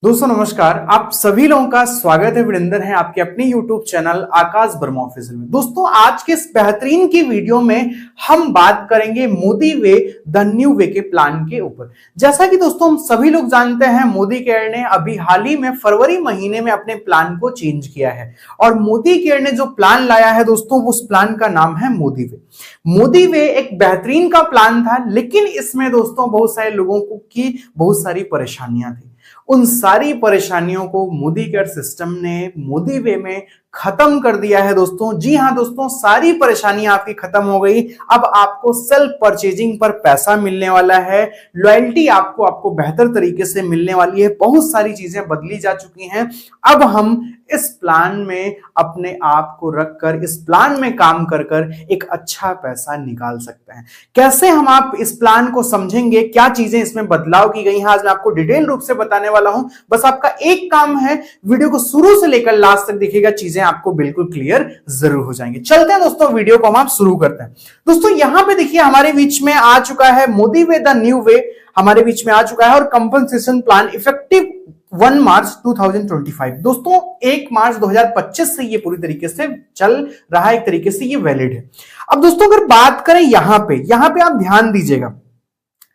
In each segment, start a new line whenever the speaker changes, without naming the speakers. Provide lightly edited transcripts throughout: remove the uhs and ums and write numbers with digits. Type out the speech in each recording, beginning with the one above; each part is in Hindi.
दोस्तों नमस्कार, आप सभी लोगों का स्वागत है। वीरेंद्र है आपके अपने YouTube चैनल आकाश वर्मा ऑफिशियल में। दोस्तों आज के इस बेहतरीन की वीडियो में हम बात करेंगे Modi way the new way के प्लान के ऊपर। जैसा कि दोस्तों हम सभी लोग जानते हैं, मोदी केयर ने अभी हाल ही में फरवरी महीने में अपने प्लान को चेंज किया है और मोदी केयर ने जो प्लान लाया है दोस्तों, उस प्लान का नाम है मोदी वे। मोदी वे एक बेहतरीन का प्लान था, लेकिन इसमें दोस्तों बहुत सारे लोगों की बहुत सारी परेशानियां थी। उन सारी परेशानियों को मोदी केयर सिस्टम ने मोदी वे में खत्म कर दिया है दोस्तों। जी हां दोस्तों, सारी परेशानियां आपकी खत्म हो गई। अब आपको सेल्फ परचेजिंग पर पैसा मिलने वाला है, लॉयल्टी आपको बेहतर तरीके से मिलने वाली है, बहुत सारी चीजें बदली जा चुकी हैं। अब हम इस प्लान में अपने आप को रखकर इस प्लान में काम कर कर एक अच्छा पैसा निकाल सकते हैं। कैसे हम आप इस प्लान को समझेंगे, क्या चीजें इसमें बदलाव की गई हैं, आज मैं आपको डिटेल रूप से बताने वाला हूं। बस आपका एक काम है, वीडियो को शुरू से लेकर लास्ट तक देखिएगा, चीजें आपको बिल्कुल क्लियर जरूर हो जाएंगी। चलते हैं दोस्तों, वीडियो को हम आप शुरू करते हैं। दोस्तों यहां पे देखिए हमारे बीच में आ चुका है Modi way the new way, हमारे बीच में आ चुका है और कंपनसेशन प्लान इफेक्टिव 1 मार्च 2025। दोस्तों 1 मार्च 2025 से ये पूरी तरीके से चल रहा है, एक तरीके से ये वैलिड है। अब दोस्तों अगर बात करें यहां पे आप ध्यान दीजिएगा,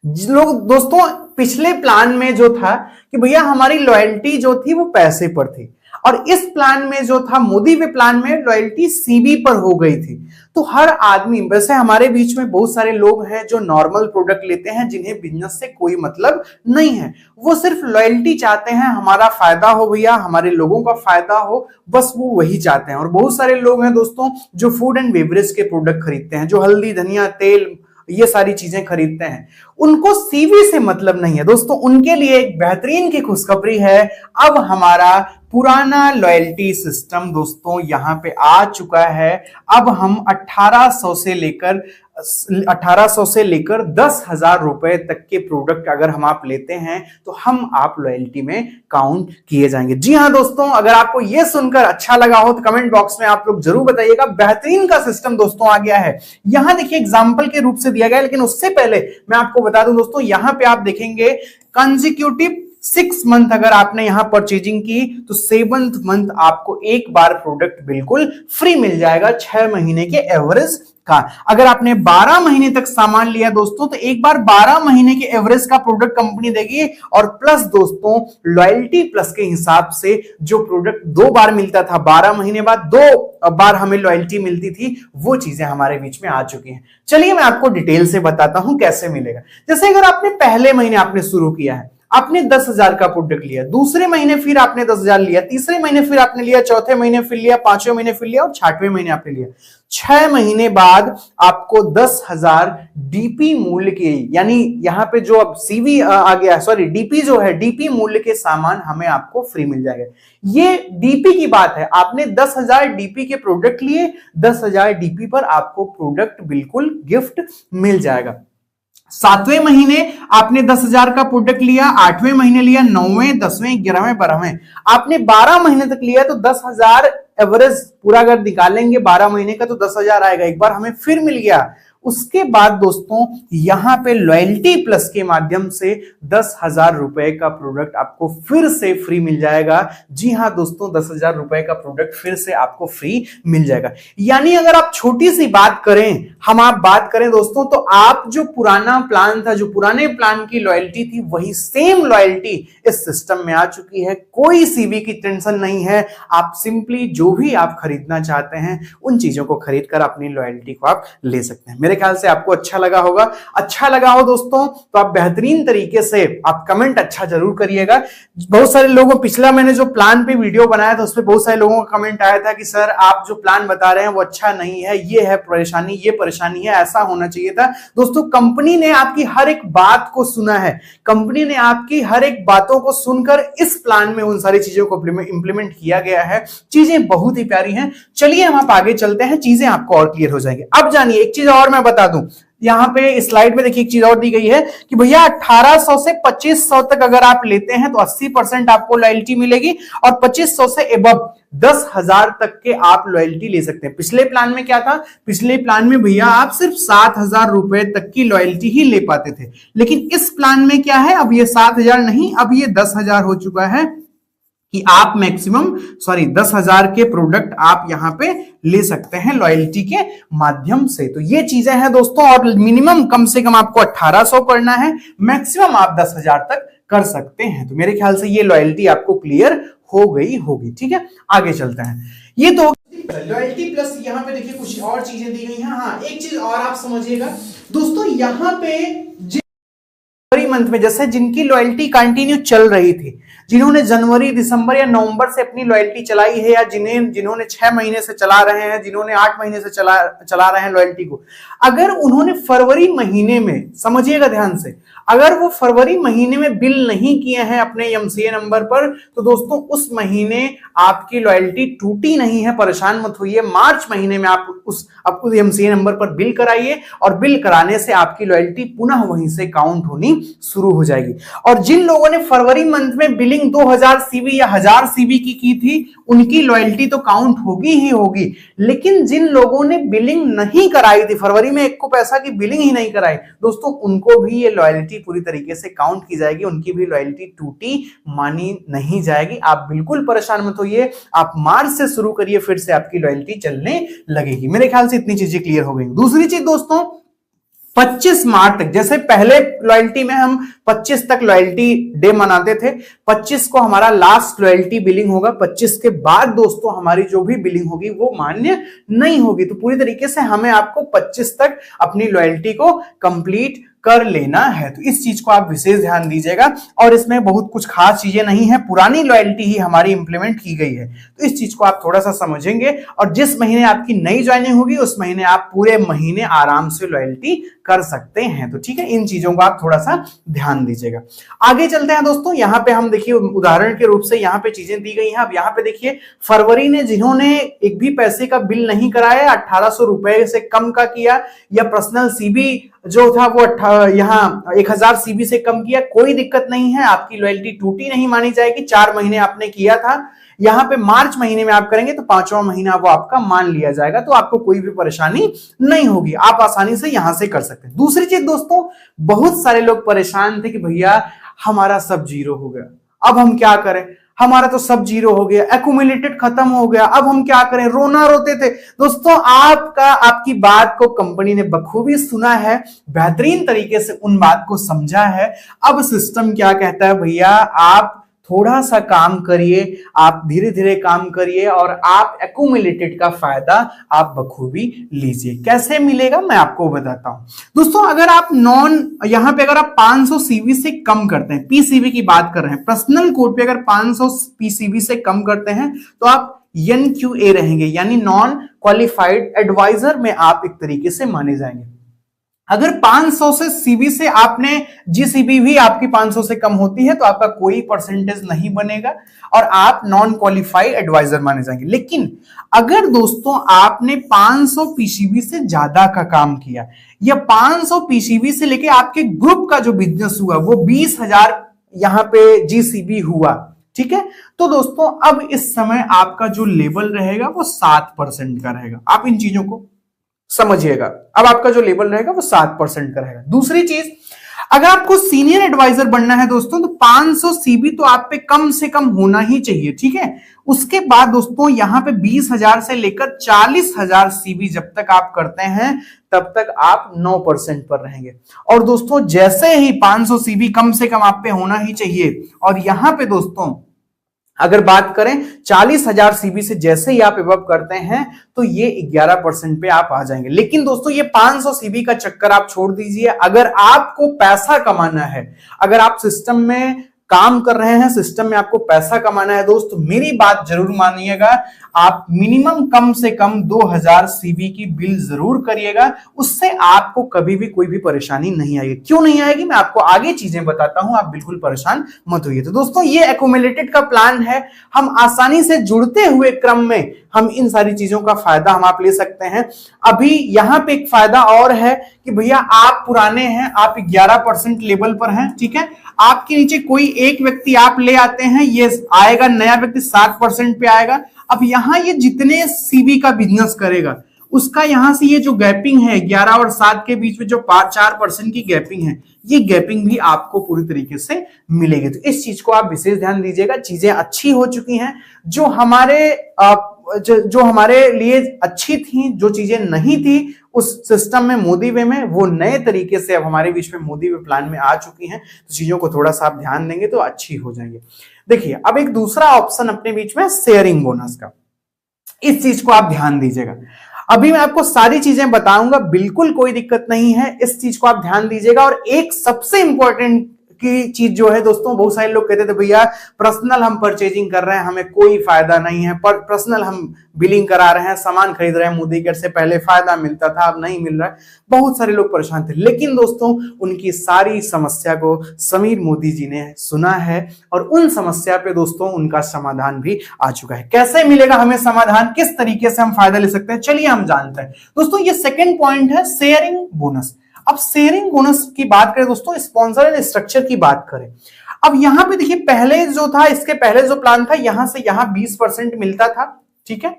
लोग दोस्तों पिछले प्लान में जो था कि भैया हमारी लॉयल्टी जो थी वो पैसे पर थी, और इस प्लान में जो था मोदी वे प्लान में लॉयल्टी सीबी पर हो गई थी। तो हर आदमी, वैसे हमारे बीच में बहुत सारे लोग हैं जो नॉर्मल प्रोडक्ट लेते हैं, जिन्हें बिजनेस से कोई मतलब नहीं है, वो सिर्फ लॉयल्टी चाहते हैं, हमारा फायदा हो भैया, हमारे लोगों का फायदा हो, बस वो वही चाहते हैं। और बहुत सारे लोग हैं दोस्तों जो फूड एंड बेवरेज के प्रोडक्ट खरीदते हैं, जो हल्दी धनिया तेल ये सारी चीजें खरीदते हैं, उनको सीवी से मतलब नहीं है दोस्तों। उनके लिए एक बेहतरीन की खुशखबरी है, अब हमारा पुराना लॉयल्टी सिस्टम दोस्तों यहां पे आ चुका है। अब हम 1800 से लेकर 10,000 रुपए तक के प्रोडक्ट अगर हम आप लेते हैं तो हम आप लॉयल्टी में काउंट किए जाएंगे। जी हां दोस्तों, अगर आपको यह सुनकर अच्छा लगा हो तो कमेंट बॉक्स में आप लोग जरूर बताइएगा। बेहतरीन का सिस्टम दोस्तों आ गया है। यहां देखिए एग्जांपल के रूप से दिया गया है, लेकिन उससे पहले मैं आपको बता दूं दोस्तों, यहां पे आप देखेंगे कंसेक्यूटिव 6 मंथ अगर आपने यहां परचेजिंग की तो 7th मंथ आपको एक बार प्रोडक्ट बिल्कुल फ्री मिल जाएगा 6 महीने के एवरेज का। अगर आपने 12 महीने तक सामान लिया दोस्तों तो एक बार 12 महीने के एवरेज का प्रोडक्ट कंपनी देगी, और प्लस दोस्तों लॉयल्टी प्लस के हिसाब से जो प्रोडक्ट 2 बार मिलता था, 12 महीने बाद 2 बार हमें लॉयल्टी मिलती थी, वो चीजें हमारे बीच में आ चुकी हैं। चलिए मैं आपको डिटेल से बताता हूं कैसे मिलेगा। जैसे अगर आपने पहले महीने आपने शुरू किया है, आपने 10,000 का प्रोडक्ट लिया, दूसरे महीने फिर आपने 10,000 लिया, तीसरे महीने फिर आपने लिया, चौथे महीने फिर लिया, 5वें महीने फिर लिया और 6वें महीने आपने लिया। 6 महीने बाद आपको 10,000 डीपी मूल्य के, यानी यहां पे जो अब सीवी आ गया, सॉरी डीपी जो है, डीपी मूल्य के सामान हमें आपको फ्री मिल जाएगा। ये डीपी की बात है, आपने 10,000 डीपी के प्रोडक्ट लिए, 10,000 डीपी पर आपको प्रोडक्ट बिल्कुल गिफ्ट मिल जाएगा। 7वें महीने आपने 10,000 का प्रोडक्ट लिया, 8वें महीने लिया, 9वें 10वें 11वें 12वें आपने 12 महीने तक लिया, तो 10,000 एवरेज पूरा अगर निकालेंगे 12 महीने का तो 10,000 आएगा, एक बार हमें फिर मिल गया। उसके बाद दोस्तों यहां पे लॉयल्टी प्लस के माध्यम से 10,000 रुपए का प्रोडक्ट आपको फिर से फ्री मिल जाएगा। जी हां दोस्तों, 10,000 रुपए का प्रोडक्ट फिर से आपको फ्री मिल जाएगा। यानी अगर आप छोटी सी बात करें, हम आप बात करें दोस्तों, तो आप जो पुराना प्लान था, जो पुराने प्लान की लॉयल्टी थी, वही सेम लॉयल्टी इस सिस्टम में आ चुकी है। कोई सीवी की टेंशन नहीं है। आप सिंपली जो भी आप खरीदना चाहते हैं उन चीजों को खरीद कर अपनी लॉयल्टी को आप ले सकते हैं। मेरे ख्याल से आपको अच्छा लगा होगा। अच्छा लगा हो दोस्तों तो आप बेहतरीन तरीके से आप कमेंट अच्छा जरूर करिएगा। बहुत सारे लोगों, पिछला मैंने जो प्लान पे वीडियो बनाया था उसपे बहुत सारे लोगों का कमेंट आया था कि सर आप जो प्लान बता रहे हैं वो अच्छा नहीं है, ये है परेशानी, ये परेशानी है, ऐसा होना चाहिए था। दोस्तों कंपनी ने आपकी हर एक बात को सुना है, कंपनी ने आपकी हर एक बातों को सुनकर इस प्लान में उन सारी चीजों को इंप्लीमेंट किया गया है। चीजें बहुत ही प्यारी हैं। चलिए हम आप आगे चलते हैं, चीजें आपको और क्लियर हो जाएंगी। अब जानिए एक चीज और मैं बता दूं, यहाँ पे स्लाइड में देखिए एक चीज और दी गई है कि भैया 1800 से 2500 तक अगर आप लेते हैं तो 80% आपको लॉयल्टी मिलेगी और 2500 से एबव 10,000 तक के आप लॉयल्टी ले सकते हैं। पिछले प्लान में क्या था, पिछले प्लान में भैया आप सिर्फ 7,000 रुपए तक की लॉयल्टी ही ले पाते थे, लेकिन इस प्लान में क्या है, अब ये 7,000 नहीं, अब ये 10,000 हो चुका है कि आप मैक्सिमम 10,000 के प्रोडक्ट आप यहां पे ले सकते हैं लॉयल्टी के माध्यम से। तो ये चीजें हैं दोस्तों, और मिनिमम कम से कम आपको 1800 करना है, मैक्सिमम आप 10,000 तक कर सकते हैं। तो मेरे ख्याल से ये लॉयल्टी आपको क्लियर हो गई होगी। ठीक है, आगे चलते हैं। ये तो लॉयल्टी प्लस यहाँ पे देखिए कुछ और चीजें दी गई हैं। हाँ, एक चीज और आप समझिएगा दोस्तों, यहाँ पे मंथ में जैसे जिनकी लॉयल्टी कंटिन्यू चल रही थी, जिन्होंने जनवरी, दिसंबर या नवंबर से अपनी लॉयल्टी चलाई है, या जिन्होंने 6 महीने से चला रहे हैं, जिन्होंने 8 महीने से चला रहे हैं लॉयल्टी को, अगर उन्होंने फरवरी महीने में, समझिएगा ध्यान से, अगर वो फरवरी महीने में बिल नहीं किए हैं अपने एमसीए नंबर पर, तो दोस्तों उस महीने आपकी लॉयल्टी टूटी नहीं है, परेशान मत होइए। मार्च महीने में आप उस एमसीए नंबर पर बिल कराइए, और बिल कराने से आपकी लॉयल्टी पुनः वहीं से काउंट होनी शुरू हो जाएगी। और जिन लोगों ने फरवरी मंथ में बिलिंग 2000 सीवी या 1000 सीवी की थी, उनकी लॉयल्टी तो काउंट होगी ही होगी, लेकिन जिन लोगों ने बिलिंग नहीं कराई थी, फरवरी में 1 पैसा की बिलिंग ही नहीं कराई, दोस्तों उनको भी ये लॉयल्टी पूरी तरीके से काउंट की जाएगी, उनकी भी लॉयल्टी टूटी मानी नहीं जाएगी। आप बिल्कुल परेशान मत होइए, आप मार्च से शुरू करिए, फिर से आपकी लॉयल्टी चलने लगेगी। मेरे ख्याल से इतनी चीजें क्लियर हो गई। दूसरी चीज दोस्तों, 25 मार्च तक, जैसे पहले लॉयल्टी में हम 25 तक लॉयल्टी डे मनाते थे, 25 को हमारा लास्ट लॉयल्टी बिलिंग होगा, 25 के बाद दोस्तों हमारी जो भी बिलिंग होगी वो मान्य नहीं होगी। तो पूरी तरीके से हमें आपको 25 तक अपनी लॉयल्टी को कंप्लीट कर लेना है। तो इस चीज को आप विशेष ध्यान दीजिएगा, और इसमें बहुत कुछ खास चीजें नहीं है, पुरानी लॉयल्टी ही हमारी इंप्लीमेंट की गई है। तो इस चीज को आप थोड़ा सा समझेंगे, और जिस महीने आपकी नई ज्वाइनिंग होगी उस महीने आप पूरे महीने आराम से लॉयल्टी कर सकते हैं। तो ठीक है, इन चीजों को आप थोड़ा सा ध्यान दीजिएगा। आगे चलते हैं दोस्तों, यहाँ पे हम देखिए उदाहरण के रूप से यहाँ पे चीजें दी गई हैं। अब यहाँ पे देखिए फरवरी ने जिन्होंने एक भी पैसे का बिल नहीं कराया, 1800 रुपए से कम का किया, या पर्सनल सीबी जो था वो यहाँ 1000 सीबी से कम किया, कोई दिक्कत नहीं है, आपकी लॉयल्टी टूटी नहीं मानी जाएगी। 4 महीने आपने किया था, यहाँ पे मार्च महीने में आप करेंगे तो 5वां महीना वो आपका मान लिया जाएगा, तो आपको कोई भी परेशानी नहीं होगी, आप आसानी से यहां से कर सकते हैं। दूसरी चीज दोस्तों, बहुत सारे लोग परेशान थे कि भैया हमारा सब जीरो हो गया, अब हम क्या करें, हमारा तो सब जीरो हो गया, एक्यूमुलेटेड खत्म हो गया, अब हम क्या करें, रोना रोते थे। दोस्तों आपकी बात को कंपनी ने बखूबी सुना है, बेहतरीन तरीके से उन बात को समझा है। अब सिस्टम क्या कहता है, भैया आप थोड़ा सा काम करिए, आप धीरे धीरे काम करिए, और आप एक्यूमुलेटेड का फायदा आप बखूबी लीजिए। कैसे मिलेगा मैं आपको बताता हूं दोस्तों। अगर आप यहां पे अगर आप 500 सीवी से कम करते हैं, पीसीवी की बात कर रहे हैं, पर्सनल कोड पे अगर 500 पीसीवी से कम करते हैं तो आप NQA रहेंगे, यानी नॉन क्वालिफाइड एडवाइजर में आप एक तरीके से माने जाएंगे। अगर 500 से सीबी से आपने जीसीबी भी आपकी 500 से कम होती है तो आपका कोई परसेंटेज नहीं बनेगा और आप नॉन क्वालिफाइड एडवाइजर माने जाएंगे। लेकिन अगर दोस्तों आपने 500 पीसीबी से ज्यादा का काम किया, या 500 पीसीबी से लेके आपके ग्रुप का जो बिजनेस हुआ वो 20,000 यहां पे जीसीबी हुआ, ठीक है, तो दोस्तों अब इस समय आपका जो लेवल रहेगा वो 7% का रहेगा। आप इन चीजों को समझिएगा, अब आपका जो लेवल रहेगा वो 7% का रहेगा। दूसरी चीज, अगर आपको सीनियर एडवाइजर बनना है दोस्तों तो 500 सीबी तो आप पे कम से कम होना ही चाहिए, ठीक है। उसके बाद दोस्तों यहां पे 20,000 से लेकर 40,000 सीबी जब तक आप करते हैं तब तक आप 9% पर रहेंगे। और दोस्तों जैसे ही 500 सीबी कम से कम आप पे होना ही चाहिए, और यहां पे दोस्तों अगर बात करें 40,000 सीबी से जैसे ही आप एबव करते हैं तो ये 11% पे आप आ जाएंगे। लेकिन दोस्तों ये 500 सीबी का चक्कर आप छोड़ दीजिए। अगर आपको पैसा कमाना है, अगर आप सिस्टम में काम कर रहे हैं, सिस्टम में आपको पैसा कमाना है दोस्त, मेरी बात जरूर मानिएगा, आप मिनिमम कम से कम 2000 सीबी की बिल जरूर करिएगा, उससे आपको कभी भी कोई भी परेशानी नहीं आएगी। क्यों नहीं आएगी मैं आपको आगे चीजें बताता हूं, आप बिल्कुल परेशान मत होइए। तो दोस्तों ये एक्यूमुलेटेड का प्लान है, हम आसानी से जुड़ते हुए क्रम में हम इन सारी चीजों का फायदा हम आप ले सकते हैं। अभी यहाँ पे एक फायदा और है कि भैया आप पुराने हैं, आप 11% लेवल पर हैं, ठीक है, आपके नीचे कोई एक व्यक्ति आप ले आते हैं, ये आएगा नया व्यक्ति 7% पे आएगा। अब यहाँ ये जितने सीबी का बिजनेस करेगा उसका यहां से ये जो गैपिंग है 11 और 7 के बीच में जो 4% की गैपिंग है, ये गैपिंग भी आपको पूरी तरीके से मिलेगी। तो इस चीज को आप विशेष ध्यान दीजिएगा। चीजें अच्छी हो चुकी हैं, जो हमारे लिए अच्छी थी, जो चीजें नहीं थी उस सिस्टम में मोदी वे में, वो नए तरीके से अब हमारे बीच में मोदी वे प्लान में आ चुकी हैं। तो चीजों को थोड़ा सा आप ध्यान देंगे तो अच्छी हो जाएंगे। देखिए अब एक दूसरा ऑप्शन अपने बीच में शेयरिंग बोनस का, इस चीज को आप ध्यान दीजिएगा। अभी मैं आपको सारी चीजें बताऊंगा, बिल्कुल कोई दिक्कत नहीं है, इस चीज को आप ध्यान दीजिएगा। और एक सबसे इंपॉर्टेंट की चीज जो है दोस्तों, बहुत सारे लोग कहते थे भैया पर्सनल हम परचेजिंग कर रहे हैं, हमें कोई फायदा नहीं है, पर पर्सनल हम बिलिंग करा रहे हैं, सामान खरीद रहे हैं मोदी केयर से, पहले फायदा मिलता था अब नहीं मिल रहा है। बहुत सारे लोग परेशान थे, लेकिन दोस्तों उनकी सारी समस्या को समीर मोदी जी ने सुना है और उन समस्या पे दोस्तों उनका समाधान भी आ चुका है। कैसे मिलेगा हमें समाधान, किस तरीके से हम फायदा ले सकते हैं, चलिए हम जानते हैं। दोस्तों ये सेकेंड पॉइंट है शेयरिंग बोनस। अब शेयरिंग बोनस की बात करें दोस्तों, स्पॉन्सर एंड स्ट्रक्चर की बात करें। अब यहां पे देखिए पहले जो था, इसके पहले जो प्लान था यहां से यहां 20% मिलता था, ठीक है,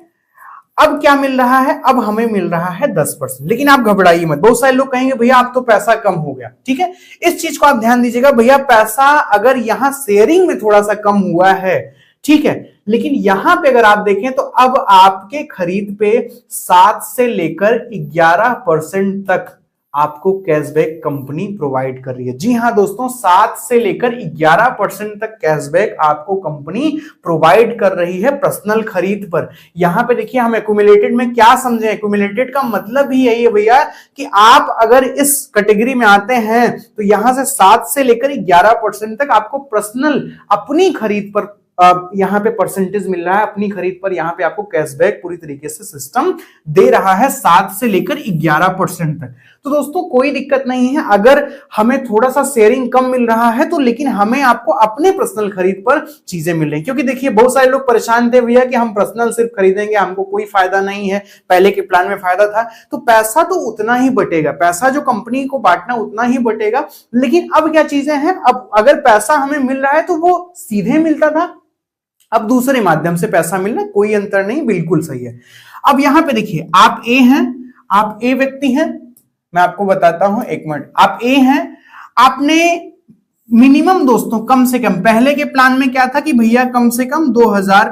अब क्या मिल रहा है, अब हमें मिल रहा है 10%। लेकिन आप घबराइए मत, बहुत सारे लोग कहेंगे भैया अब तो पैसा कम हो गया, ठीक है, इस चीज को आप ध्यान दीजिएगा। भैया पैसा अगर यहां शेयरिंग में थोड़ा सा कम हुआ है, ठीक है, लेकिन यहां पे अगर आप देखें तो अब आपके खरीद पे 7 से लेकर 11% तक आपको कैशबैक कंपनी प्रोवाइड कर रही है। जी हां दोस्तों, 7 से लेकर 11% तक कैशबैक आपको कंपनी प्रोवाइड कर रही है पर्सनल खरीद पर। यहां पे देखिए हम एक्यूमुलेटेड में क्या समझे, एक्यूमुलेटेड का मतलब ही यही है भैया कि आप अगर इस कैटेगरी में आते हैं तो यहां से 7 से लेकर 11% तक आपको पर्सनल अपनी खरीद पर यहां पे परसेंटेज मिल रहा है, अपनी खरीद पर यहां पे आपको कैशबैक पूरी तरीके से सिस्टम दे रहा है 7 से लेकर 11% तक। तो दोस्तों कोई दिक्कत नहीं है अगर हमें थोड़ा सा शेयरिंग कम मिल रहा है तो, लेकिन हमें आपको अपने पर्सनल खरीद पर चीजें मिल रही हैं। क्योंकि देखिए बहुत सारे लोग परेशान थे भैया कि हम पर्सनल सिर्फ खरीदेंगे, हमको कोई फायदा नहीं है, पहले के प्लान में फायदा था। तो पैसा तो उतना ही बटेगा, पैसा जो कंपनी को बांटना उतना ही बटेगा, लेकिन अब क्या चीजें हैं, अब अगर पैसा हमें मिल रहा है तो वो सीधे मिलता था, अब दूसरे माध्यम से पैसा मिलना, कोई अंतर नहीं, बिल्कुल सही है। अब यहां पे देखिए आप ए हैं, आप ए व्यक्ति हैं, मैं आपको बताता हूं, एक मिनट, आप ए हैं, आपने मिनिमम दोस्तों कम से कम, पहले के प्लान में क्या था कि भैया कम से कम 2000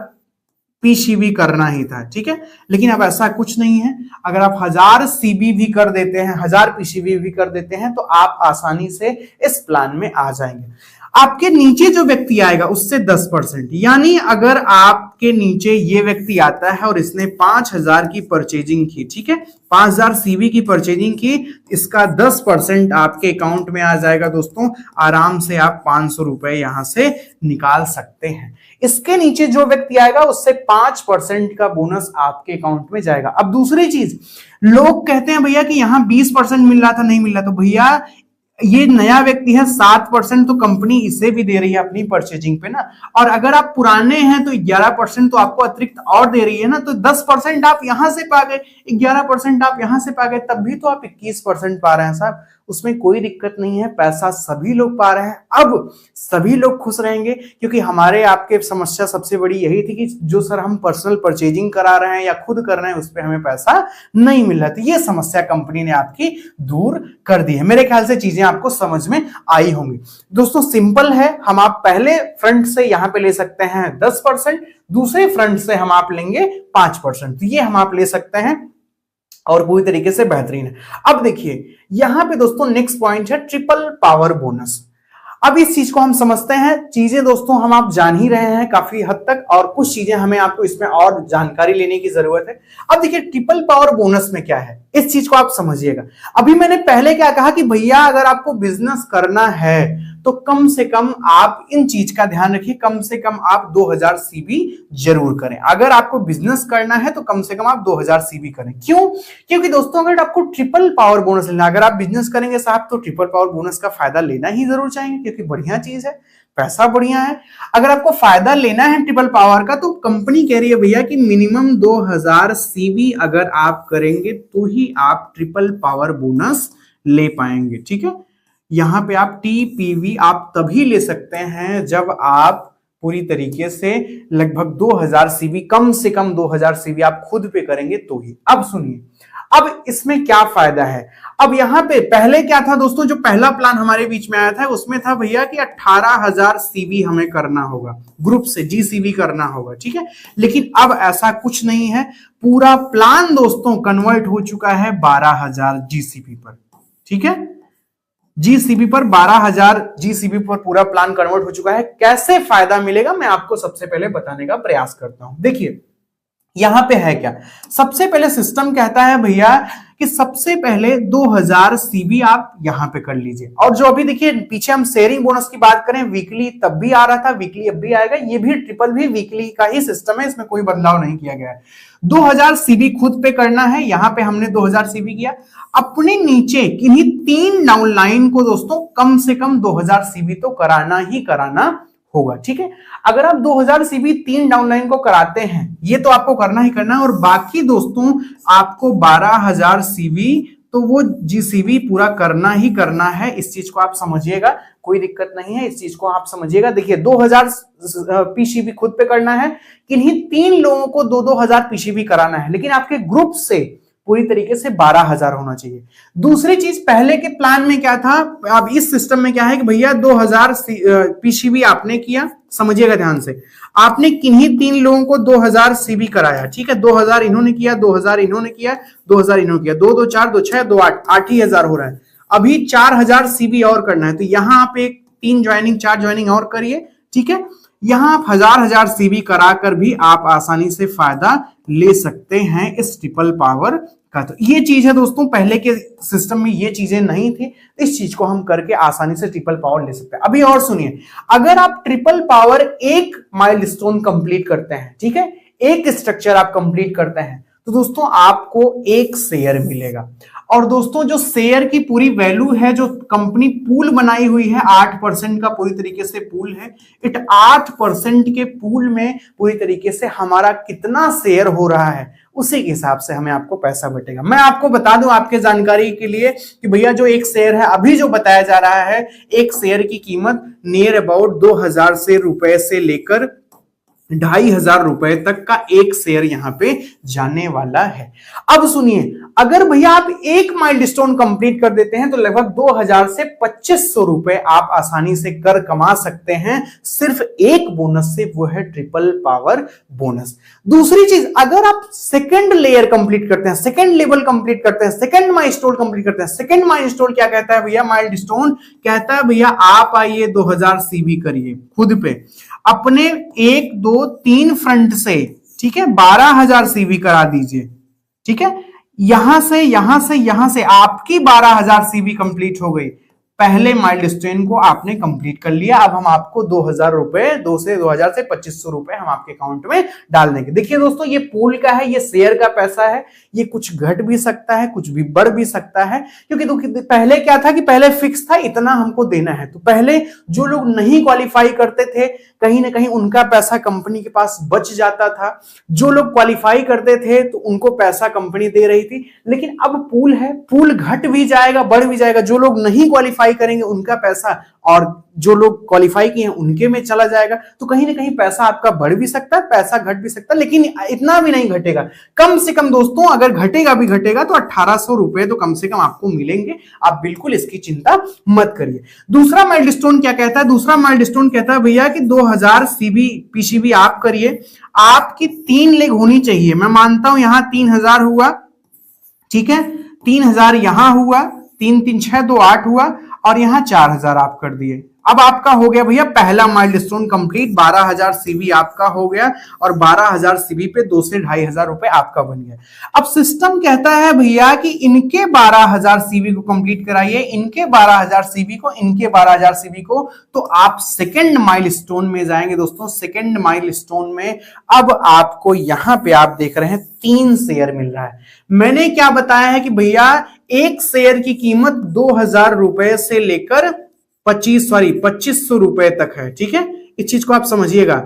पीसीबी करना ही था, ठीक है, लेकिन अब ऐसा कुछ नहीं है। अगर आप 1000 सीबी भी कर देते हैं, 1000 पीसीबी भी कर देते हैं तो आप आसानी से इस प्लान में आ जाएंगे। आपके नीचे जो व्यक्ति आएगा उससे 10%, यानी अगर आपके नीचे ये व्यक्ति आता है और इसने 5000 की परचेजिंग की, ठीक है, 5000 सीबी की परचेजिंग की, इसका 10% आपके अकाउंट में आ जाएगा दोस्तों, आराम से आप 500 रुपए यहां से निकाल सकते हैं। इसके नीचे जो व्यक्ति आएगा उससे 5% का बोनस आपके अकाउंट में जाएगा। अब दूसरी चीज, लोग कहते हैं भैया कि यहां 20% मिल रहा था, नहीं मिल रहा, तो भैया ये नया व्यक्ति है, 7% तो कंपनी इसे भी दे रही है अपनी परचेजिंग पे ना, और अगर आप पुराने हैं तो 11% तो आपको अतिरिक्त और दे रही है ना, तो 10% आप यहां से पा गए, 11% आप यहां से पा गए, तब भी तो आप 21% पा रहे हैं साहब, उसमें कोई दिक्कत नहीं है, पैसा सभी लोग पा रहे हैं। अब सभी लोग खुश रहेंगे, क्योंकि हमारे आपके समस्या सबसे बड़ी यही थी कि जो सर हम पर्सनल परचेजिंग करा रहे हैं या खुद कर रहे हैं उस पर हमें पैसा नहीं मिल रहा, तो ये समस्या कंपनी ने आपकी दूर कर दी है। मेरे ख्याल से चीजें आपको समझ में आई होंगी दोस्तों, सिंपल है। हम आप पहले फ्रंट से यहां पे ले सकते हैं 10%, दूसरे फ्रंट से हम आप लेंगे 5%, तो ये हम आप ले सकते हैं और पूरी तरीके से बेहतरीन है। अब देखिए यहां पे दोस्तों नेक्स्ट पॉइंट है ट्रिपल पावर बोनस। अब इस चीज को हम समझते हैं, चीजें दोस्तों हम आप जान ही रहे हैं काफी हद तक, और कुछ चीजें हमें आपको इसमें और जानकारी लेने की जरूरत है। अब देखिए ट्रिपल पावर बोनस में क्या है, इस चीज को आप समझिएगा। अभी मैंने पहले क्या कहा कि भैया अगर आपको बिजनेस करना है तो कम से कम आप इन चीज का ध्यान रखिए, कम से कम आप 2000 सीबी जरूर करें। अगर आपको बिजनेस करना है तो कम से कम आप 2000 सीबी करें। क्यों? क्योंकि दोस्तों अगर आपको ट्रिपल पावर बोनस लेना, अगर आप बिजनेस करेंगे साहब तो ट्रिपल पावर बोनस का फायदा लेना ही जरूर चाहेंगे, क्योंकि बढ़िया चीज है, पैसा बढ़िया है। अगर आपको फायदा लेना है ट्रिपल पावर का तो कंपनी कह रही है भैया कि मिनिमम 2000 सीवी अगर आप करेंगे तो ही आप ट्रिपल पावर बोनस ले पाएंगे। ठीक है, यहां पे आप टीपीवी आप तभी ले सकते हैं जब आप पूरी तरीके से लगभग 2000 सीवी, कम से कम 2000 सीवी आप खुद पे करेंगे तो ही। अब सुनिए, अब इसमें क्या फायदा है। अब यहां पे पहले क्या था दोस्तों, जो पहला प्लान हमारे बीच में आया था उसमें था भैया कि 18,000 सीवी हमें करना होगा, ग्रुप से जीसीवी करना होगा। ठीक है, लेकिन अब ऐसा कुछ नहीं है, पूरा प्लान दोस्तों कन्वर्ट हो चुका है 12,000 जीसीबी पर। ठीक है, जीसीबी पर 12,000 जीसीबी पर पूरा प्लान कन्वर्ट हो चुका है। कैसे फायदा मिलेगा मैं आपको सबसे पहले बताने का प्रयास करता हूं। देखिए यहां पे है क्या, सबसे पहले सिस्टम कहता है भैया कि सबसे पहले 2000 सीबी आप यहां पे कर लीजिए। और जो अभी देखिए पीछे हम शेयरिंग बोनस की बात करें, वीकली तब भी आ रहा था, वीकली अब भी आएगा, ये भी ट्रिपल भी वीकली का ही सिस्टम है, इसमें कोई बदलाव नहीं किया गया है। 2000 सीबी खुद पे करना है, यहां पे हमने 2000 सीबी किया। अपने नीचे किन्हीं 3 डाउनलाइन को दोस्तों कम से कम 2000 सीबी तो कराना ही कराना होगा। ठीक है, अगर आप 2000 सीबी 3 डाउनलाइन को कराते हैं, ये तो आपको करना ही करना है, और बाकी दोस्तों आपको 12,000 सीबी तो वो जीसीबी पूरा करना ही करना है। इस चीज को आप समझिएगा, कोई दिक्कत नहीं है, इस चीज को आप समझिएगा। देखिए 2000 पीसीबी खुद पे करना है, किन्हीं 3 लोगों को 2-2 पीसीबी कराना है, लेकिन आपके ग्रुप से पूरी तरीके से 12,000 होना चाहिए। दूसरी चीज, पहले के प्लान में क्या था, अब इस सिस्टम में क्या है कि भैया 2000 पीसीबी आपने किया, समझिएगा ध्यान से, आपने किन्हीं 3 लोगों को 2000 सीबी कराया। ठीक है, 2000 इन्होंने किया, 2000 इन्होंने किया, 2000 इन्होंने किया, 2 2 4 2 6 2 8, 8,000 हो रहा है। अभी 4000 सीबी और करना है, तो यहां आप एक 3 ज्वाइनिंग 4 ज्वाइनिंग और करिए। ठीक है, यहां आप 1000 सीबी कराकर भी आप आसानी से फायदा ले सकते हैं इस ट्रिपल पावर का। तो ये चीज है दोस्तों, पहले के सिस्टम में ये चीजें नहीं थी, इस चीज को हम करके आसानी से ट्रिपल पावर ले सकते हैं। अभी और सुनिए, अगर आप ट्रिपल पावर एक माइलस्टोन कंप्लीट करते हैं, ठीक है, एक स्ट्रक्चर आप कंप्लीट करते हैं, तो दोस्तों आपको 1 शेयर मिलेगा। और दोस्तों जो शेयर की पूरी वैल्यू है, जो कंपनी पूल बनाई हुई है 8% का पूरी तरीके से पूल है, इट 8% के पूल में पूरी तरीके से हमारा कितना शेयर हो रहा है उसी के हिसाब से हमें आपको पैसा बटेगा। मैं आपको बता दूं आपके जानकारी के लिए कि भैया जो 1 शेयर है, अभी जो बताया जा रहा है, 1 शेयर की कीमत नियर अबाउट 2000 रुपए से लेकर 2500 रुपए तक का 1 शेयर यहां पे जाने वाला है। अब सुनिए, अगर भैया आप 1 माइलस्टोन कंप्लीट कर देते हैं तो लगभग 2000 से 2500 रुपए आप आसानी से कर कमा सकते हैं, सिर्फ एक बोनस से, वो है ट्रिपल पावर बोनस। दूसरी चीज, अगर आप सेकंड लेयर कंप्लीट करते हैं, सेकंड लेवल कंप्लीट करते हैं, सेकंड माइलस्टोन कंप्लीट करते हैं, सेकंड माइलस्टोन क्या कहता है भैया, माइलस्टोन कहता है भैया आप आइए 2000 सीबी करिए खुद पे, अपने 1 2 3 फ्रंट से, ठीक है, 12,000 सीबी करा दीजिए। ठीक है, यहां से यहां से यहां से आपकी 12,000 सीबी कंप्लीट हो गई, पहले माइलस्टोन को आपने कंप्लीट कर लिया। अब हम आपको 2000 रुपए, 2000 से 2500 रुपए हम आपके अकाउंट में डाल देंगे। देखिए दोस्तों, ये पूल का है, ये शेयर का पैसा है, ये कुछ घट भी सकता है, कुछ भी बढ़ भी सकता है, क्योंकि पहले क्या था कि पहले फिक्स था इतना हमको देना है। तो पहले जो लोग नहीं क्वालिफाई करते थे, कहीं ना कहीं उनका पैसा कंपनी के पास बच जाता था, जो लोग क्वालिफाई करते थे तो उनको पैसा कंपनी दे रही थी। लेकिन अब पूल है, पूल घट भी जाएगा, बढ़ भी जाएगा, जो लोग नहीं क्वालिफाई करेंगे उनका पैसा और जो लोग क्वालिफाई किए हैं उनके में चला जाएगा। तो कहीं ना कहीं पैसा आपका बढ़ भी सकता है, पैसा घट भी सकता है, लेकिन इतना भी नहीं घटेगा। कम से कम दोस्तों, अगर घटेगा भी घटेगा तो 1800 रुपए तो कम से कम आपको मिलेंगे, आप बिल्कुल इसकी चिंता मत करिए। दूसरा माइलस्टोन क्या कहता है, दूसरा माइलस्टोन कहता है भैया कि 2000 सीबी पीसीबी आप करिए, आपकी 3 लेग होनी चाहिए। मैं मानता हूं यहां 3000 हुआ, ठीक है, 3000 यहां हुआ, 3 3 6 2 8 हुआ, और यहां 4000 आप कर दिए। अब आपका हो गया भैया पहला माइलस्टोन कंप्लीट, 12,000 सीबी आपका हो गया, और 12,000 सीबी पे 2 से 2500 रुपए आपका बन गया। अब सिस्टम कहता है भैया कि इनके 12,000 सीबी को कंप्लीट कराइए, इनके 12,000 सीबी को, इनके 12,000 सीबी को, तो आप सेकंड माइलस्टोन में जाएंगे दोस्तों। सेकंड माइलस्टोन में अब आपको यहां पे आप देख रहे हैं 3 शेयर मिल रहा है। मैंने क्या बताया है कि भैया 1 शेयर की कीमत 2000 रुपए से लेकर 2500 रुपए तक है। ठीक है, इस चीज को आप समझिएगा।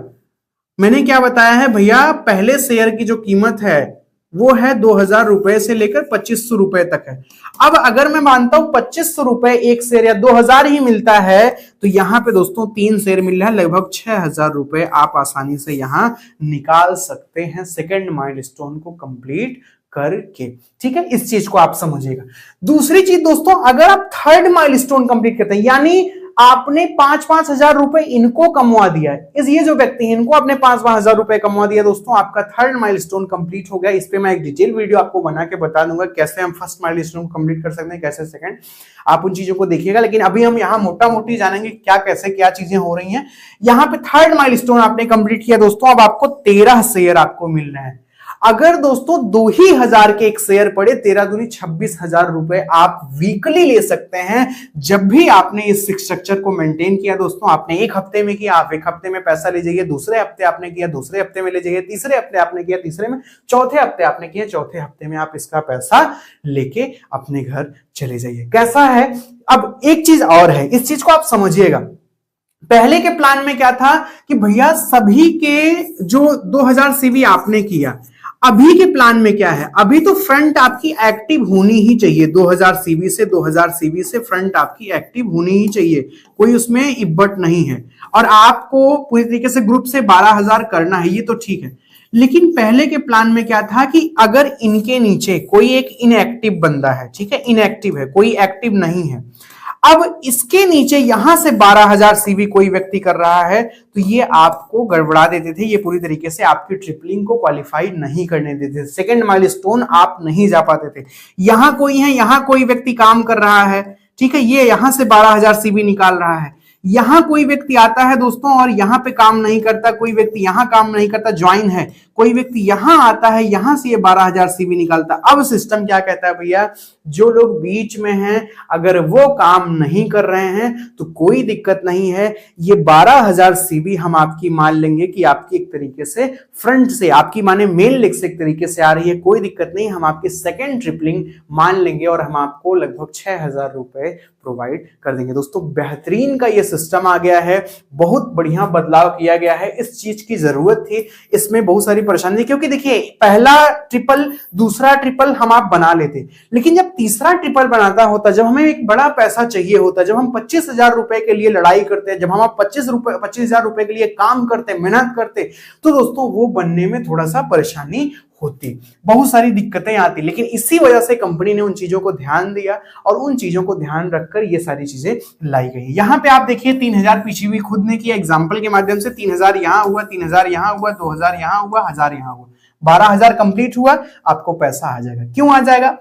मैंने क्या बताया है भैया, पहले शेयर की जो कीमत है वो है 2000 रुपए से लेकर 2500 रुपए तक है। अब अगर मैं मानता हूं 2500 रुपए एक शेयर या 2000 ही मिलता है, तो यहां पे दोस्तों 3 शेयर मिल रहा है, लगभग 6000 रुपए आप आसानी से यहां निकाल सकते हैं सेकेंड माइलस्टोन को कंप्लीट करके। ठीक है, इस चीज को आप समझिएगा। दूसरी चीज दोस्तों, अगर आप थर्ड माइलस्टोन कंप्लीट करते हैं, यानी आपने 5-5 हजार रुपए इनको कमवा दिया है, ये जो व्यक्ति है इनको आपने 5-5 हजार रुपए कमवा दिया दोस्तों, आपका थर्ड माइलस्टोन कंप्लीट हो गया। इस पे मैं एक डिटेल वीडियो आपको बना के बता दूंगा कैसे हम फर्स्ट माइलस्टोन कंप्लीट कर सकते हैं, कैसे सेकंड, आप उन चीजों को देखिएगा। लेकिन अभी हम यहाँ मोटा मोटी जानेंगे क्या कैसे क्या चीजें हो रही हैं। यहाँ पे थर्ड माइलस्टोन आपने कंप्लीट किया दोस्तों, अब आपको 13 शेयर आपको मिल रहे हैं। अगर दोस्तों 2000 के एक शेयर पड़े, 13 दूनी 26,000 रुपए आप वीकली ले सकते हैं। जब भी आपने इस स्ट्रक्चर को मेंटेन किया दोस्तों, आपने एक हफ्ते में किया, आप एक हफ्ते में पैसा ले जाइए, दूसरे हफ्ते आपने किया, दूसरे हफ्ते में ले जाइए, तीसरे हफ्ते आपने किया, तीसरे में, चौथे हफ्ते आपने किया, चौथे हफ्ते में आप इसका पैसा लेके अपने घर चले जाइए। कैसा है? अब एक चीज और है, इस चीज को आप समझिएगा। पहले के प्लान में क्या था कि भैया सभी के जो 2000 सीवी आपने किया, अभी के प्लान में क्या है, अभी तो फ्रंट आपकी एक्टिव होनी ही चाहिए। 2000 सीवी से फ्रंट आपकी एक्टिव होनी ही चाहिए, कोई उसमें इब्बट नहीं है। और आपको पूरी तरीके से ग्रुप से 12,000 करना है, ये तो ठीक है। लेकिन पहले के प्लान में क्या था कि अगर इनके नीचे कोई एक इनएक्टिव बंदा है, ठीक है, इनएक्टिव है, कोई एक्टिव नहीं है, अब इसके नीचे यहां से 12,000 सीवी कोई व्यक्ति कर रहा है, तो ये आपको गड़बड़ा देते थे, ये पूरी तरीके से आपकी ट्रिपलिंग को क्वालिफाई नहीं करने देते थे, सेकंड माइलस्टोन आप नहीं जा पाते थे। यहां कोई है, यहां कोई व्यक्ति काम कर रहा है, ठीक है, ये यहां से 12,000 सीवी निकाल रहा है, यहां कोई व्यक्ति आता है दोस्तों और यहां पे काम नहीं करता, कोई व्यक्ति यहां काम नहीं करता, ज्वाइन है, कोई व्यक्ति यहां आता है, यहां से ये 12,000 सीवी निकालता। अब सिस्टम क्या कहता है भैया, जो लोग बीच में हैं अगर वो काम नहीं कर रहे हैं तो कोई दिक्कत नहीं है, ये 12,000 सीवी हम आपकी मान लेंगे कि आपकी एक तरीके से फ्रंट से आपकी माने मेल लेग से एक तरीके से आ रही है, कोई दिक्कत नहीं, हम आपकी सेकेंड ट्रिपलिंग मान लेंगे और हम आपको लगभग 6,000 रुपए प्रोवाइड कर देंगे। दोस्तों बेहतरीन का ये सिस्टम आ गया है, बहुत बढ़िया बदलाव किया गया है, इस चीज की जरूरत थी, इसमें बहुत सारी परेशानी, क्योंकि देखिए पहला ट्रिपल दूसरा ट्रिपल हम आप बना लेते, लेकिन जब तीसरा ट्रिपल बनाता होता, जब हमें एक बड़ा पैसा चाहिए होता, जब हम 25,000 रुपए के लिए लड़ाई करते, जब हम 25,000 रुपए के लिए काम करते, मेहनत करते, तो दोस्तों वो बनने में थोड़ा सा परेशानी होती, बहुत सारी दिक्कतें आती। लेकिन इसी वजह से कंपनी ने उन चीजों को ध्यान दिया और उन चीजों को ध्यान रखकर ये सारी चीजें लाई गई। यहां पे आप देखिए 3,000 पीछे भी खुद ने किया एग्जांपल के माध्यम से, 3,000 यहां हुआ, 3,000 यहां हुआ, 2,000 यहां हुआ, 1,000 यहां हुआ, 12,000 कंप्लीट हुआ, आपको पैसा आ जाएगा। क्यों आ जाएगा?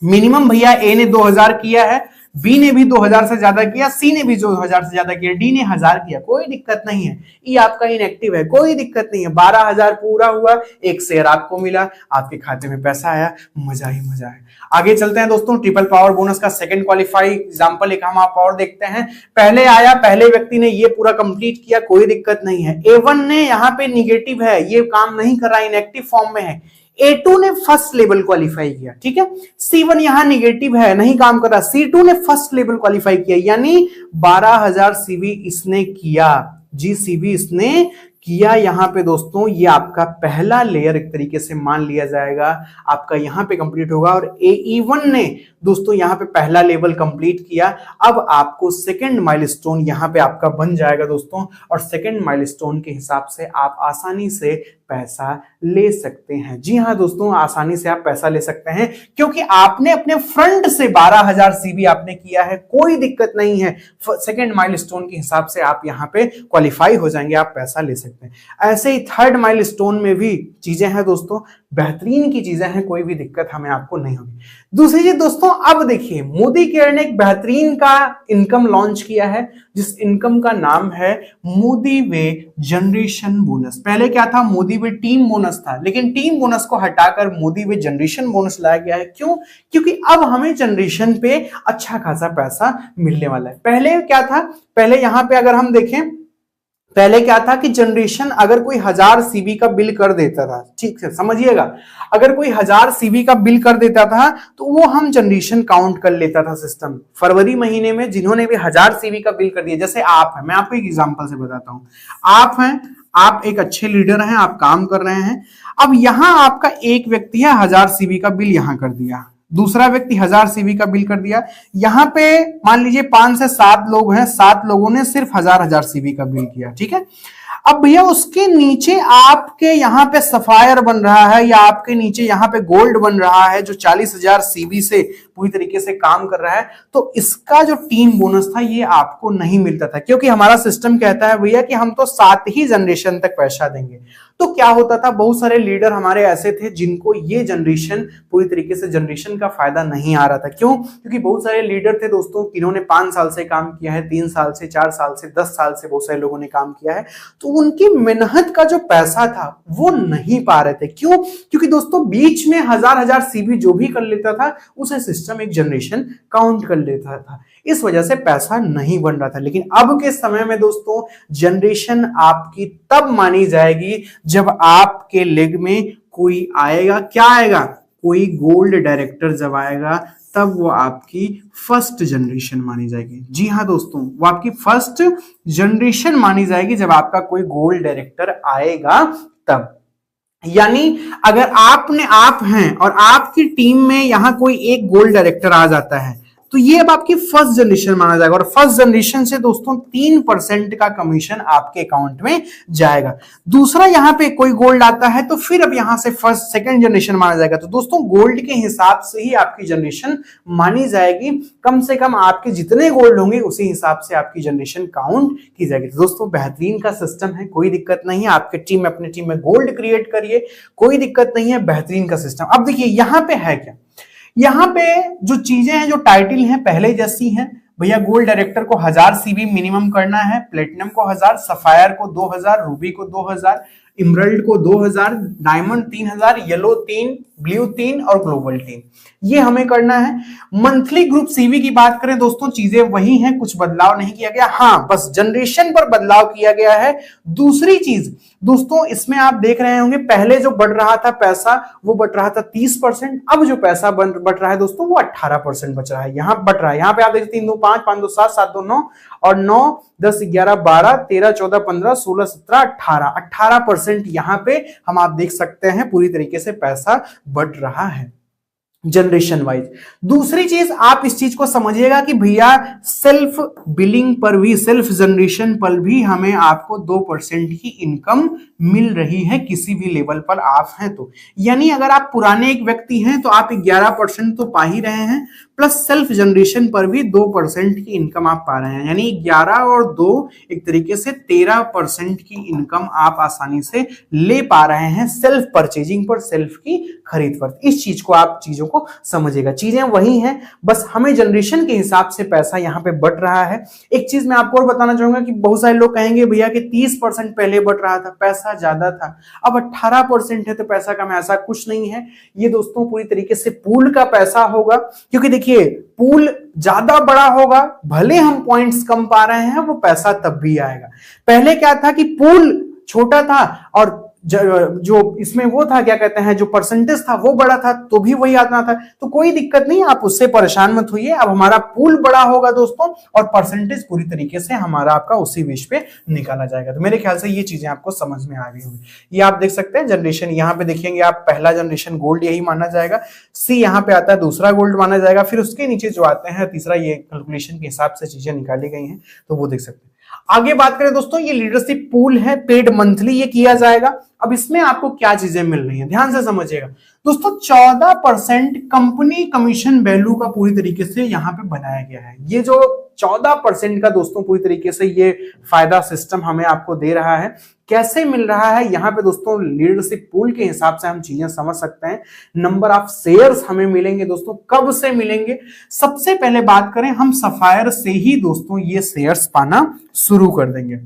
मिनिमम भैया ए ने 2,000 किया है, बी ने भी 2,000 से ज्यादा किया, सी ने भी 2,000 से ज्यादा किया, डी ने 1,000 किया, कोई दिक्कत नहीं है, ये आपका इनएक्टिव है, कोई दिक्कत नहीं है, 12,000 पूरा हुआ, एक शेयर आपको मिला, आपके खाते में पैसा आया, मजा ही मजा है। आगे चलते हैं दोस्तों, ट्रिपल पावर बोनस का सेकंड क्वालिफाई एग्जांपल एक हम आप और देखते हैं। पहले आया, पहले व्यक्ति ने ये पूरा कंप्लीट किया, कोई दिक्कत नहीं है। A1 ने यहाँ पे निगेटिव है, ये काम नहीं कर रहा, इनएक्टिव फॉर्म में है। A2 ने फर्स्ट लेवल क्वालिफाई किया, ठीक है। C1 यहां निगेटिव है, नहीं काम कर रहा, C2 ने फर्स्ट लेवल क्वालिफाई किया, यानी 12,000 सीवी इसने किया, जी सीवी इसने किया। यहां पे दोस्तों ये आपका पहला लेयर एक तरीके से मान लिया जाएगा, आपका यहां पे कंप्लीट होगा। और AE1 ने दोस्तों यहां पे पहला लेवल कंप्लीट किया, अब आपको सेकंड माइलस्टोन यहां पे आपका बन जाएगा दोस्तों, और सेकंड माइलस्टोन के हिसाब से आप आसानी से पैसा ले सकते हैं। जी हां दोस्तों, आसानी से आप पैसा ले सकते हैं, क्योंकि आपने अपने फ्रंट से 12,000 सीवी आपने किया है, कोई दिक्कत नहीं है, सेकंड माइलस्टोन के हिसाब से आप यहां पे क्वालिफाई हो जाएंगे, आप पैसा ले सकते हैं। ऐसे ही थर्ड माइलस्टोन में भी चीजें हैं दोस्तों, बेहतरीन की चीजें हैं, कोई भी दिक्कत हमें आपको नहीं होगी। दूसरी चीज दोस्तों, अब देखिए मोदी केयर ने एक बेहतरीन का इनकम लॉन्च किया है, जिस इनकम का नाम है मोदी वे जनरेशन बोनस। पहले क्या था, मोदी वे टीम बोनस था, लेकिन टीम बोनस को हटाकर मोदी वे जनरेशन बोनस लाया गया है। क्यों? क्योंकि अब हमें जनरेशन पे अच्छा खासा पैसा मिलने वाला है। पहले क्या था, पहले यहां पे अगर हम देखें पहले क्या था कि जनरेशन अगर कोई 1000 सीबी का बिल कर देता था, ठीक है समझिएगा, अगर कोई 1000 सीबी का बिल कर देता था तो वो हम जनरेशन काउंट कर लेता था सिस्टम। फरवरी महीने में जिन्होंने भी 1000 सीबी का बिल कर दिया, जैसे आप हैं, मैं आपको एक एग्जांपल से बताता हूं, आप हैं, आप एक अच्छे लीडर हैं, आप काम कर रहे हैं, अब यहां आपका एक व्यक्ति है 1000 सीबी का बिल यहां कर दिया, दूसरा व्यक्ति 1000 सीबी का बिल कर दिया, यहां पे मान लीजिए 5 से 7 लोग हैं, 7 लोगों ने सिर्फ 1000 सीबी का बिल किया, ठीक है। अब भैया उसके नीचे आपके यहां पे सफायर बन रहा है या आपके नीचे यहां पे गोल्ड बन रहा है जो 40,000 सीबी से पूरी तरीके से काम कर रहा है, तो इसका जो टीम बोनस था ये आपको नहीं मिलता था, क्योंकि हमारा सिस्टम कहता है भैया कि हम तो 7 ही जनरेशन तक पैसा देंगे। तो क्या होता था, बहुत सारे लीडर हमारे ऐसे थे जिनको ये जनरेशन पूरी तरीके से जनरेशन का फायदा नहीं आ रहा था। क्यों? क्योंकि बहुत सारे लीडर थे दोस्तों जिन्होंने 5 साल से काम किया है, 3 साल से, 4 साल से, 10 साल से बहुत सारे लोगों ने काम किया है, तो उनकी मेहनत का जो पैसा था वो नहीं पा रहे थे। क्यों? क्योंकि दोस्तों बीच में 1000 सीबी जो भी कर लेता था उसे सिस्टम एक जनरेशन काउंट कर लेता था, इस वजह से पैसा नहीं बन रहा था। लेकिन अब के समय में दोस्तों जनरेशन आपकी तब मानी जाएगी जब आपके लेग में कोई आएगा, क्या आएगा, कोई गोल्ड डायरेक्टर जब आएगा तब वो आपकी फर्स्ट जनरेशन मानी जाएगी। जी हाँ दोस्तों, वो आपकी फर्स्ट जनरेशन मानी जाएगी जब आपका कोई गोल्ड डायरेक्टर आएगा तब। यानी अगर आप हैं और आपकी टीम में यहां कोई एक गोल्ड डायरेक्टर आ जाता है तो ये अब आपकी फर्स्ट जनरेशन माना जाएगा, और फर्स्ट जनरेशन से दोस्तों 3% का कमीशन आपके अकाउंट में जाएगा। दूसरा यहां पे कोई गोल्ड आता है तो फिर अब यहां से फर्स्ट सेकंड जनरेशन माना जाएगा। तो दोस्तों गोल्ड के हिसाब से ही आपकी जनरेशन मानी जाएगी, कम से कम आपके जितने गोल्ड होंगे उसी हिसाब से आपकी जनरेशन काउंट की जाएगी। तो दोस्तों बेहतरीन का सिस्टम है, कोई दिक्कत नहीं है, आपके टीम में अपनी टीम में गोल्ड क्रिएट करिए, कोई दिक्कत नहीं है, बेहतरीन का सिस्टम। अब देखिए यहां पे है क्या, यहां पे जो चीजें हैं, जो टाइटल हैं पहले जैसी हैं भैया। गोल्ड डायरेक्टर को 1000 सीबी मिनिमम करना है, प्लेटिनम को 1000, सफायर को 2000, रूबी को 2000, इमरल्ड को 2000, डायमंड 3000, येलो 3, ब्लू 3 और ग्लोबल 3, ये हमें करना है। मंथली ग्रुप सीवी की बात करें दोस्तों, चीजें वही हैं, कुछ बदलाव नहीं किया गया, हाँ बस जनरेशन पर बदलाव किया गया है। दूसरी चीज दोस्तों इसमें आप देख रहे होंगे, पहले जो बढ़ रहा था पैसा वो बढ़ रहा था 30%, अब जो पैसा बढ़ रहा है दोस्तों वो 18% बच रहा है, यहां बढ़ रहा है। यहां पे आप देखते 3 2 5 5 2 7 7 2 9 और 9 10 11 12 13 14 15 16 17 18% यहां पे हम आप देख सकते हैं पूरी तरीके से पैसा बढ़ रहा है जनरेशन वाइज। दूसरी चीज आप इस चीज को समझिएगा कि भैया सेल्फ बिलिंग पर भी, सेल्फ जनरेशन पर भी हमें आपको 2% की इनकम मिल रही है किसी भी लेवल पर आप हैं तो। यानी अगर आप पुराने एक व्यक्ति हैं तो आप 11% तो पा ही रहे हैं, प्लस सेल्फ जनरेशन पर भी 2% की इनकम आप पा रहे हैं, यानी 11 और 2 एक तरीके से 13% की इनकम आप आसानी से ले पा रहे हैं सेल्फ परचेजिंग पर, सेल्फ की खरीद पर। इस चीज को आप चीजों को समझिएगा, चीजें वही हैं, बस हमें जनरेशन के हिसाब से पैसा यहां पे बढ़ रहा है। एक चीज मैं आपको और बताना चाहूंगा कि बहुत सारे लोग कहेंगे भैया कि 30% पहले बढ़ रहा था, पैसा ज्यादा था, अब 18% है तो पैसा कम है, ऐसा कुछ नहीं है। ये दोस्तों पूरी तरीके से पूल का पैसा होगा, क्योंकि देखिए पूल ज्यादा बड़ा होगा, भले हम पॉइंट्स कम पा रहे हैं, वो पैसा तब भी आएगा। पहले क्या था कि पूल छोटा था और जो इसमें वो था, क्या कहते हैं, जो परसेंटेज था वो बड़ा था तो भी वही आना था, तो कोई दिक्कत नहीं, आप उससे परेशान मत होइए। अब हमारा पूल बड़ा होगा दोस्तों और परसेंटेज पूरी तरीके से हमारा आपका उसी बेस पे निकाला जाएगा। तो मेरे ख्याल से ये चीजें आपको समझ में आ गई होगी। ये आप देख सकते हैं जनरेशन, यहाँ पे देखेंगे आप, पहला जनरेशन गोल्ड यही माना जाएगा, सी यहाँ पे आता है, दूसरा गोल्ड माना जाएगा, फिर उसके नीचे जो आते हैं तीसरा, ये कैलकुलेशन के हिसाब से चीजें निकाली गई हैं, तो वो देख सकते हैं। आगे बात करें दोस्तों, ये लीडरशिप पूल है, पेड मंथली ये किया जाएगा। अब इसमें आपको क्या चीजें मिल रही हैं, ध्यान से समझिएगा दोस्तों। 14% कंपनी कमीशन वैल्यू का पूरी तरीके से यहां पे बनाया गया है। ये जो 14% का दोस्तों पूरी तरीके से ये फायदा सिस्टम हमें आपको दे रहा है। कैसे मिल रहा है, यहां पे दोस्तों लीडरशिप पूल के हिसाब से हम चीजें समझ सकते हैं। नंबर ऑफ शेयर्स हमें मिलेंगे दोस्तों, कब से मिलेंगे, सबसे पहले बात करें हम सफायर से ही दोस्तों ये शेयर्स पाना शुरू कर देंगे।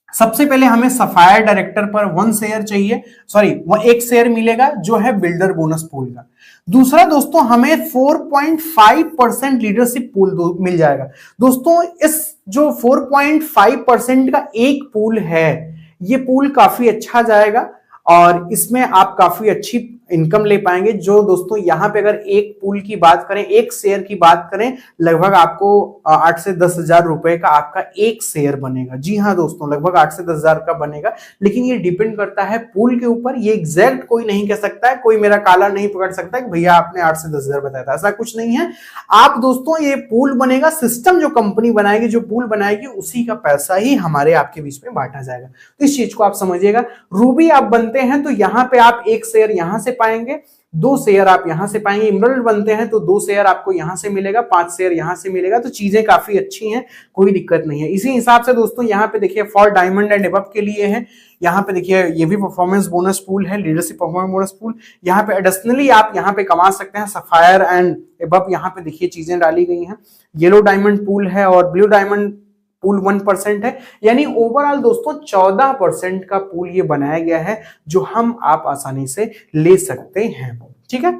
सबसे पहले हमें सफायर डायरेक्टर पर 1 शेयर चाहिए, सॉरी वो 1 शेयर मिलेगा जो है बिल्डर बोनस पूल का। दूसरा दोस्तों हमें 4.5% लीडरशिप पूल मिल जाएगा। दोस्तों इस जो 4.5% का एक पूल है, ये पूल काफी अच्छा जाएगा और इसमें आप काफी अच्छी इनकम ले पाएंगे। जो दोस्तों यहाँ पे अगर एक पूल की बात करें, एक शेयर की बात करें, लगभग आपको 8 से 10 हजार रुपए का आपका एक शेयर बनेगा। जी हाँ दोस्तों, लगभग 8 से 10 हजार का बनेगा, लेकिन ये डिपेंड करता है पूल के ऊपर। ये एग्जैक्ट कोई नहीं कह सकता है, कोई मेरा काला नहीं पकड़ सकता कि भैया आपने 8 से 10 हजार बताया था, ऐसा कुछ नहीं है। आप दोस्तों ये पूल बनेगा, सिस्टम जो कंपनी बनाएगी, जो पूल बनाएगी, उसी का पैसा ही हमारे आपके बीच में बांटा जाएगा। तो इस चीज को आप समझिएगा। रूबी आप बनते हैं तो यहाँ पे आप एक शेयर यहां से पाएंगे, 2 शेयर आप यहां से पाएंगे। इमरल्ड बनते हैं तो 2 शेयर आपको यहां से मिलेगा, 5 शेयर यहां से मिलेगा। तो चीजें काफी अच्छी हैं, कोई दिक्कत नहीं है। इसी हिसाब से दोस्तों यहाँ पे देखिए फॉर डायमंड एंड एबव के लिए है, यहाँ पे देखिए ये भी परफॉर्मेंस बोनस पूल है, लीडरशिप परफॉर्मेंस बोनस पूल। यहाँ पे एडिशनली आप यहाँ पे कमा सकते हैं सफायर एंड एबव, यहाँ पे देखिए चीजें डाली गई हैं। येलो डायमंड पूल है और ब्लू डायमंड पूल 1% है, यानी ओवरऑल दोस्तों 14% का पूल ये बनाया गया है, जो हम आप आसानी से ले सकते हैं। ठीक है,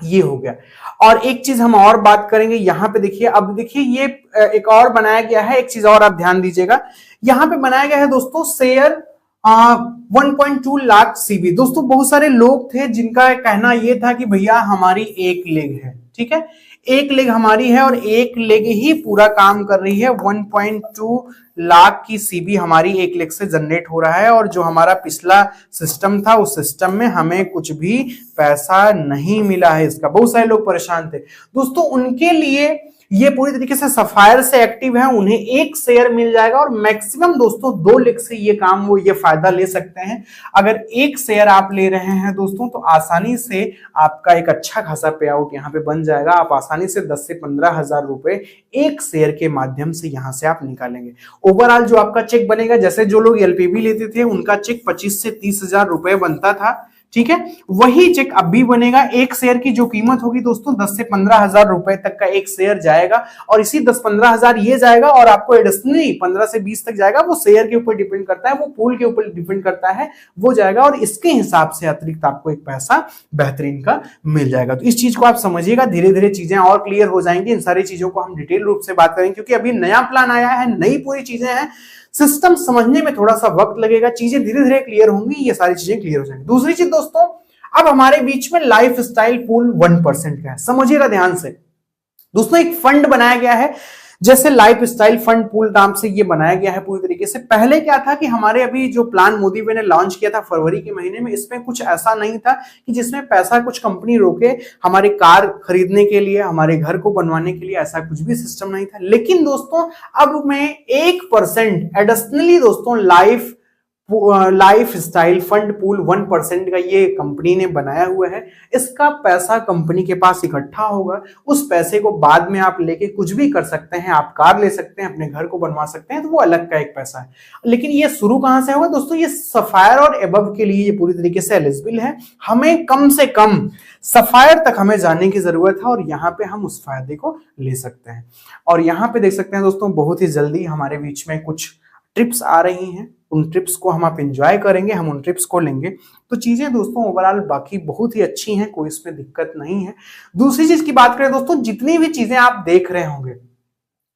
ये हो गया। और एक चीज हम और बात करेंगे, यहां पे देखिए, अब देखिए ये एक और बनाया गया है, एक चीज और आप ध्यान दीजिएगा, यहां पे बनाया गया है दोस्तों शेयर 1.2 लाख सीबी। दोस्तों बहुत सारे लोग थे जिनका कहना यह था कि भैया हमारी एक लेग है, ठीक है, एक लेग हमारी है और एक लेग ही पूरा काम कर रही है। 1.2 लाख की सीबी हमारी एक लेग से जनरेट हो रहा है और जो हमारा पिछला सिस्टम था उस सिस्टम में हमें कुछ भी पैसा नहीं मिला है इसका। बहुत सारे लोग परेशान थे दोस्तों, उनके लिए ये पूरी तरीके से सफायर से एक्टिव है, उन्हें एक शेयर मिल जाएगा और मैक्सिमम दोस्तों 2 लेग से ये काम वो ये फायदा ले सकते हैं। अगर एक शेयर आप ले रहे हैं दोस्तों तो आसानी से आपका एक अच्छा खासा पे आउट यहाँ पे बन जाएगा। आप आसानी से 10 से 15 हजार रुपए एक शेयर के माध्यम से यहां से आप निकालेंगे। ओवरऑल जो आपका चेक बनेगा, जैसे जो लोग एलपीवी लेते थे उनका चेक 25 से 30 हजार रुपए बनता था, ठीक है, वही चेक अब भी बनेगा। एक शेयर की जो कीमत होगी दोस्तों 10 से 15 हजार रुपए तक का एक शेयर जाएगा और इसी 10-15 हजार ये जाएगा और आपको एडिशनली 15 से 20 तक जाएगा, वो शेयर के ऊपर डिपेंड करता है, वो पूल के ऊपर डिपेंड करता है, वो जाएगा और इसके हिसाब से अतिरिक्त आपको एक पैसा बेहतरीन का मिल जाएगा। तो इस चीज को आप समझिएगा, धीरे धीरे चीजें और क्लियर हो जाएंगी। इन सारी चीजों को हम डिटेल रूप से बात करेंगे क्योंकि अभी नया प्लान आया है, नई पूरी चीजें हैं, सिस्टम समझने में थोड़ा सा वक्त लगेगा, चीजें धीरे धीरे क्लियर होंगी, ये सारी चीजें क्लियर हो जाएंगी। दूसरी चीज दोस्तों, अब हमारे बीच में लाइफ स्टाइल पूल 1% का है, समझिएगा ध्यान से दोस्तों। एक फंड बनाया गया है, जैसे लाइफ स्टाइल फंड पूल नाम से ये बनाया गया है पूरी तरीके से। पहले क्या था कि हमारे अभी जो प्लान मोदी ने लॉन्च किया था फरवरी के महीने में, इसमें कुछ ऐसा नहीं था कि जिसमें पैसा कुछ कंपनी रोके हमारे कार खरीदने के लिए, हमारे घर को बनवाने के लिए, ऐसा कुछ भी सिस्टम नहीं था। लेकिन दोस्तों अब मैं 1% एडिशनली दोस्तों लाइफ स्टाइल फंड पूल 1% का ये कंपनी ने बनाया हुआ है। इसका पैसा कंपनी के पास इकट्ठा होगा, उस पैसे को बाद में आप लेके कुछ भी कर सकते हैं, आप कार ले सकते हैं, अपने घर को बनवा सकते हैं, तो वो अलग का एक पैसा है। लेकिन ये शुरू कहां से होगा दोस्तों? ये सफायर और एबव के लिए ये पूरी तरीके से एलिजिबल है। हमें कम से कम सफायर तक हमें जाने की जरूरत है और यहाँ पे हम उस फायदे को ले सकते हैं। और यहाँ पे देख सकते हैं दोस्तों, बहुत ही जल्दी हमारे बीच में कुछ ट्रिप्स आ रही हैं, उन ट्रिप्स को हम आप एंजॉय करेंगे, हम उन ट्रिप्स को लेंगे। तो चीजें दोस्तों ओवरऑल बाकी बहुत ही अच्छी हैं, कोई इसमें दिक्कत नहीं है। दूसरी चीज की बात करें दोस्तों, जितनी भी चीजें आप देख रहे होंगे,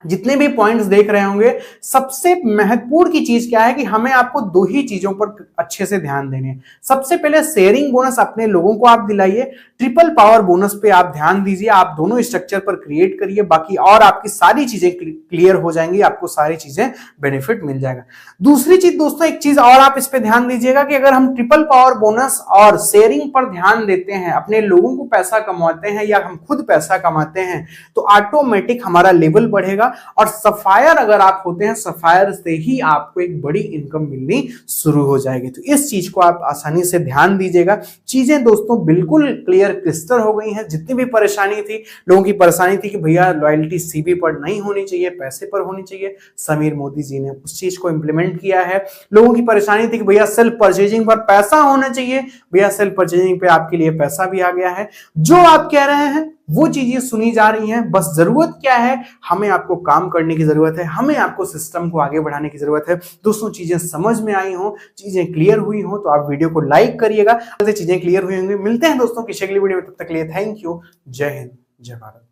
जितने भी पॉइंट्स देख रहे होंगे, सबसे महत्वपूर्ण की चीज क्या है कि हमें आपको 2 ही चीजों पर अच्छे से ध्यान देने हैं। सबसे पहले शेयरिंग बोनस अपने लोगों को आप दिलाइए, ट्रिपल पावर बोनस पे आप ध्यान दीजिए, आप दोनों स्ट्रक्चर पर क्रिएट करिए, बाकी और आपकी सारी चीजें क्लियर हो जाएंगी, आपको सारी चीजें बेनिफिट मिल जाएगा। दूसरी चीज दोस्तों, एक चीज और आप इस पे ध्यान दीजिएगा कि अगर हम ट्रिपल पावर बोनस और शेयरिंग पर ध्यान देते हैं, अपने लोगों को पैसा कमाते हैं या हम खुद पैसा कमाते हैं, तो ऑटोमेटिक हमारा लेवल बढ़ेगा। और सफायर अगर आप होते हैं, सफायर से ही आपको एक बड़ी इनकम मिलनी शुरू हो जाएगी। तो इस चीज को आप आसानी से ध्यान दीजिएगा। चीजें दोस्तों बिल्कुल क्लियर क्रिस्टल हो गई हैं। जितनी भी परेशानी थी, लोगों की परेशानी थी कि भैया लॉयल्टी सीबी पर नहीं होनी चाहिए, पैसे पर होनी चाहिए, समीर मोदी जी ने उस चीज को इंप्लीमेंट किया है। लोगों की परेशानी थी कि भैया सेल्फ परचेजिंग पर पैसा होना चाहिए, भैया सेल्फ परचेजिंग पे आपके लिए पैसा भी आ गया है। जो आप कह रहे हैं वो चीजें सुनी जा रही हैं। बस जरूरत क्या है, हमें आपको काम करने की जरूरत है, हमें आपको सिस्टम को आगे बढ़ाने की जरूरत है। दोस्तों चीजें समझ में आई हो, चीजें क्लियर हुई हो तो आप वीडियो को लाइक करिएगा। चीजें क्लियर हुई होंगी। मिलते हैं दोस्तों किसी अगली वीडियो में, तब तक के लिए थैंक यू। जय हिंद, जय भारत।